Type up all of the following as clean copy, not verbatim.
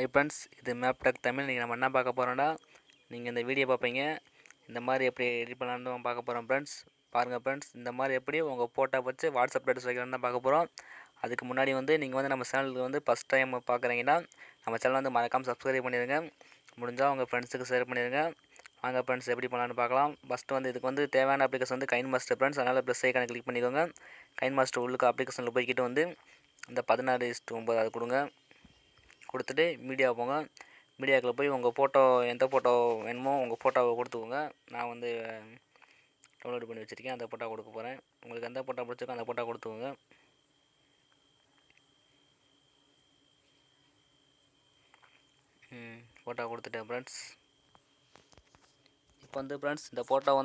Hi friends, இது MapTechTamil. நீங்கள் நம்ம என்ன பார்க்க போகிறோம்னா, நீங்கள் இந்த வீடியோ பார்ப்பீங்க. இந்த மாதிரி எப்படி எடிட் பண்ணலான்னு பார்க்க போகிறோம் ஃப்ரெண்ட்ஸ். பாருங்கள் ஃப்ரெண்ட்ஸ், இந்த மாதிரி எப்படி உங்கள் ஃபோட்டோ வச்சு வாட்ஸ்அப் ஸ்டேட்டஸ் வைக்கலாம்னு தான் பார்க்க போகிறோம். அதுக்கு முன்னாடி நீங்கள் நம்ம சேனலுக்கு பஸ்ட் டைம் பார்க்குறீங்கன்னா நம்ம சேனல் மறக்காமல் சப்ஸ்கிரைப் பண்ணிடுங்க. முடிஞ்சால் உங்கள் ஃப்ரெண்ட்ஸுக்கு ஷேர் பண்ணிடுங்க. வாங்க ஃப்ரெண்ட்ஸ், எப்படி பண்ணலான்னு பார்க்கலாம். ஃபஸ்ட்டு இதுக்கு தேவையான அப்ளிகேஷன் கைன் மாஸ்டர் ஃப்ரெண்ட்ஸ். அதனால் ப்ளஸ் ஐக்கானை கிளிக் பண்ணிக்கோங்க. கைன் மாஸ்டர் உள்ளுக்கு அப்ளிகேஷனில் போய்கிட்டு இந்த 16:9 அது கொடுத்துட்டு மீடியா போங்க. மீடியாவுக்குள்ள போய் உங்கள் ஃபோட்டோ எந்த ஃபோட்டோ வேணுமோ உங்கள் ஃபோட்டோவை கொடுத்துக்கோங்க. நான் டவுன்லோட் பண்ணி வச்சுருக்கேன், அந்த ஃபோட்டோ கொடுக்க போகிறேன். உங்களுக்கு எந்த ஃபோட்டோ பிடிச்சிருக்கோ அந்த ஃபோட்டோ கொடுத்துக்கோங்க. ஃபோட்டோ கொடுத்துட்டேன் ஃப்ரெண்ட்ஸ். இப்போ ஃப்ரெண்ட்ஸ் இந்த ஃபோட்டோ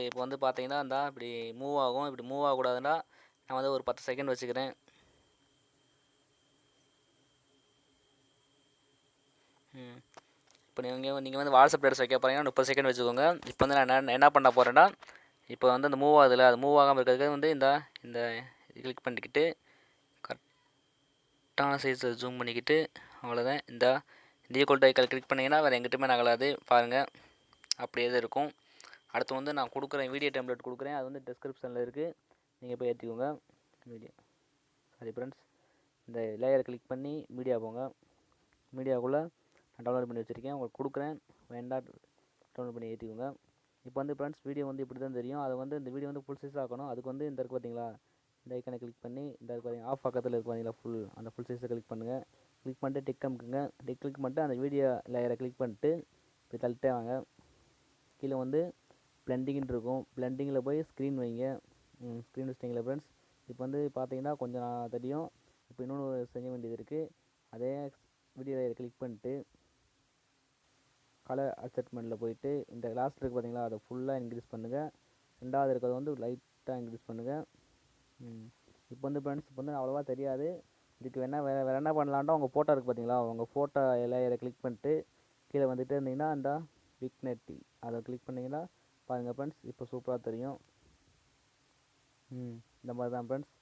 இப்போ பார்த்தீங்கன்னா இப்படி மூவ் ஆகும். இப்படி மூவ் ஆகக்கூடாதுன்னா நான் ஒரு 10 செகண்ட் வச்சுக்கிறேன். இப்போ நீங்கள் வாட்ஸ்அப் ஸ்டேட்டஸ் வைக்க போகிறீங்கன்னா 30 செகண்ட் வச்சுக்கோங்க. இப்போ நான் என்ன பண்ண போகிறேன்னா, இப்போ அந்த மூவ் ஆகுதுல, அது மூவ் ஆகாமல் இருக்கிறதுக்கு இந்த கிளிக் பண்ணிக்கிட்டு கரெக்டான சைஸை ஜூம் பண்ணிக்கிட்டு அவ்வளோதான். இந்த ஈக்குவல் டு ஐக்கான் கிளிக் பண்ணிங்கன்னா வேறு எங்கிட்டுமே நகலாது. பாருங்கள், அப்படியே தான் இருக்கும். அடுத்து நான் கொடுக்குறேன் வீடியோ டெம்ப்ளேட் கொடுக்குறேன். அது டிஸ்கிரிப்ஷனில் இருக்குது, நீங்கள் போய் ஏற்றிக்கோங்க. வீடியோ சாரி ஃப்ரெண்ட்ஸ், இந்த லேயரை கிளிக் பண்ணி மீடியா போங்க. மீடியாவுக்குள்ளே நான் டவுன்லோட் பண்ணி வச்சுருக்கேன், உங்களுக்கு கொடுக்குறேன். வேண்டாம் டவுன்லோட் பண்ணி ஏற்றிக்கோங்க. இப்போ ஃப்ரெண்ட்ஸ் வீடியோ இப்படி தான் தெரியும். அது இந்த வீடியோ ஃபுல் சைஸ் ஆக்கணும். அதுக்கு இந்த இருக்குது பார்த்தீங்களா, இந்த ஐக்கனை கிளிக் பண்ணி இந்த இருக்குது பார்த்தீங்கன்னா ஆஃப் பக்கத்தில் இருக்குது பார்த்தீங்களா, அந்த ஃபுல் சைஸை கிளிக் பண்ணுங்கள். கிளிக் பண்ணிட்டு டிக் அமுக்குங்க. கிளிக் பண்ணிட்டு அந்த வீடியோ லேயரை கிளிக் பண்ணிட்டு இப்போ தள்ளிட்டே வாங்க. கீழே பிளெண்டிங்னு இருக்கும். பிளெண்டிங்கில் போய் ஸ்க்ரீன் வைங்க. ஸ்க்ரீன் வச்சிட்டிங்களா ஃப்ரெண்ட்ஸ். இப்போ பார்த்தீங்கன்னா கொஞ்சம் தெரியும். இப்போ இன்னொன்று செய்ய வேண்டியது இருக்குது. அதே வீடியோ லேயரை கிளிக் பண்ணிட்டு கலர் அட்ஜஸ்ட்மெண்ட்டில் போயிட்டு இந்த லாஸ்ட் இருக்குது பார்த்தீங்களா, அதை ஃபுல்லாக இன்க்ரீஸ் பண்ணுங்கள். ரெண்டாவது இருக்கிறது லைட்டாக இன்க்ரீஸ் பண்ணுங்கள். இப்போ ஃப்ரெண்ட்ஸ் இப்போ அவ்வளோவா தெரியாது. இதுக்கு வேறு என்ன பண்ணலான்டா, உங்கள் ஃபோட்டோ இருக்குது பார்த்தீங்களா, உங்கள் ஃபோட்டோ லேயரை கிளிக் பண்ணிட்டு கீழே இருந்தீங்கன்னா அந்த விக்னெட்டி அதை கிளிக் பண்ணிங்கன்னா பாருங்கள் ஃப்ரெண்ட்ஸ், இப்போ சூப்பராக தெரியும். இந்த மாதிரி தான் ஃப்ரெண்ட்ஸ்.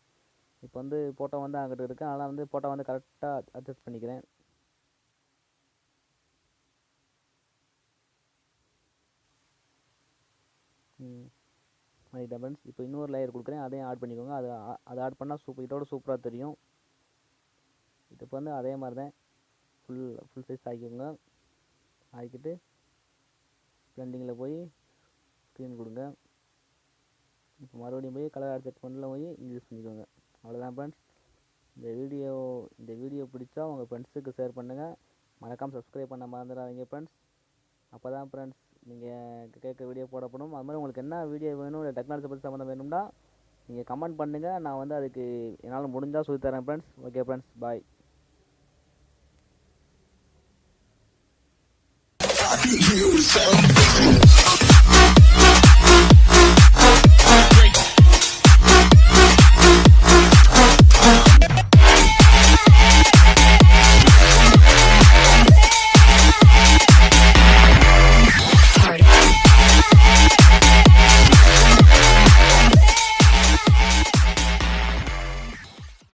இப்போ ஃபோட்டோ அங்கிட்டு இருக்குது. அதனால் ஃபோட்டோ கரெக்டாக அட்ஜஸ்ட் பண்ணிக்கிறேன். பண்ணிட்டேன் ஃப்ரெண்ட்ஸ். இப்போ இன்னொரு லேயர் கொடுக்குறேன், அதையும் ஆட் பண்ணிக்கோங்க. அதை ஆட் பண்ணால் இதோட சூப்பராக தெரியும். இது இப்போ அதே மாதிரி தான் ஃபுல் சைஸ் ஆக்கிக்கோங்க. ஆக்கிட்டு பிளெண்டிங்கில் போய் ஸ்க்ரீன் கொடுங்க. இப்போ மறுபடியும் போய் கலர் அட்ஜஸ்ட்மெண்ட்டில் போய் இன்க்ரீஸ் பண்ணிக்கோங்க. அவ்வளோதான் ஃப்ரெண்ட்ஸ். இந்த வீடியோ பிடிச்சா உங்கள் ஃப்ரெண்ட்ஸுக்கு ஷேர் பண்ணுங்கள். மறக்காமல் சப்ஸ்கிரைப் பண்ண மறந்துடாதீங்க ஃப்ரெண்ட்ஸ். அப்போ தான் ஃப்ரெண்ட்ஸ் நீங்கள் கேட்க வீடியோ போடப்படும். அது மாதிரி உங்களுக்கு என்ன வீடியோ வேணும், இல்லை டெக்னாலஜி பற்றி சம்மந்தம் வேணும்னா நீங்கள் கமெண்ட் பண்ணுங்கள். நான் அதுக்கு என்னால் முடிஞ்சால் சொல்லித்தரேன் ஃப்ரெண்ட்ஸ். ஓகே ஃப்ரெண்ட்ஸ், பாய்.